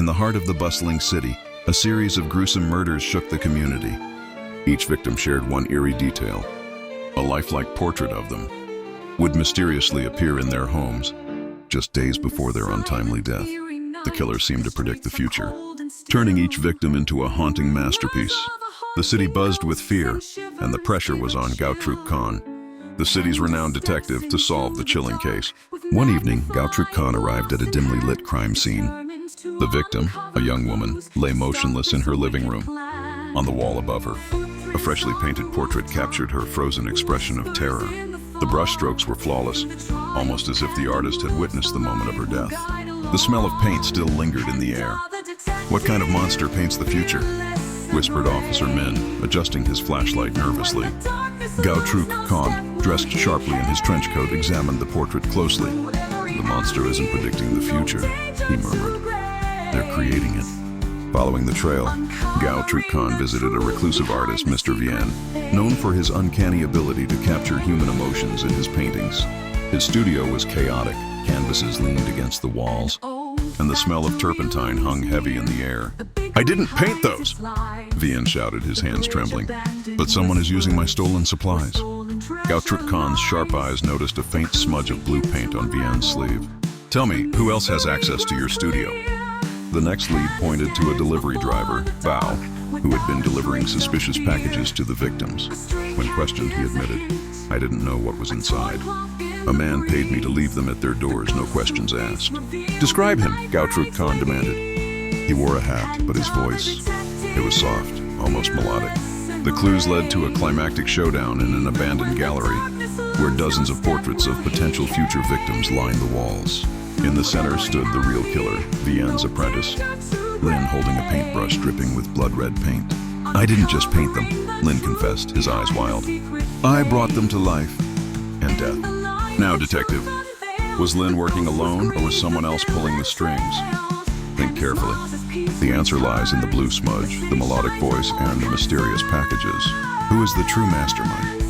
the heart of the bustling city, a series of gruesome murders shook the community. Each victim shared one eerie detail. A lifelike portrait of them would mysteriously appear in their homes just days before their untimely death. The killer seemed to predict the future, turning each victim into a haunting masterpiece. The city buzzed with fear, and the pressure was on Gautrek Khan, the city's renowned detective, to solve the chilling case. One evening, Gautrek Khan arrived at a dimly lit crime scene. The victim, a young woman, lay motionless in her living room. On the wall above her, a freshly painted portrait captured her frozen expression of terror. The brushstrokes were flawless, almost as if the artist had witnessed the moment of her death. The smell of paint still lingered in the air. "What kind of monster paints the future?" whispered Officer Min, adjusting his flashlight nervously. Gautrek Khan, dressed sharply in his trench coat, examined the portrait closely. "The monster isn't predicting the future," he murmured. "They're creating it." Following the trail, Gautrek Khan visited a reclusive artist, Mr. Vian, known for his uncanny ability to capture human emotions in his paintings. His studio was chaotic, canvases leaned against the walls, and the smell of turpentine hung heavy in the air. "I didn't paint those!" Vian shouted, his hands trembling. "But someone is using my stolen supplies." Gautrek Khan's sharp eyes noticed a faint smudge of blue paint on Vian's sleeve. "Tell me, who else has access to your studio?" The next lead pointed to a delivery driver, Bao, who had been delivering suspicious packages to the victims. When questioned, he admitted, "I didn't know what was inside. A man paid me to leave them at their doors, no questions asked." "Describe him," Gautrek Khan demanded. He wore a hat, but his voice, it was soft, almost melodic. The clues led to a climactic showdown in an abandoned gallery, where dozens of portraits of potential future victims lined the walls. In the center stood the real killer, Vian's apprentice, Lin, holding a paintbrush dripping with blood-red paint. "I didn't just paint them," Lin confessed, his eyes wild. "I brought them to life and death." "Now, detective, was Lin working alone, or was someone else pulling the strings? Think carefully. The answer lies in the blue smudge, the melodic voice, and the mysterious packages. Who is the true mastermind?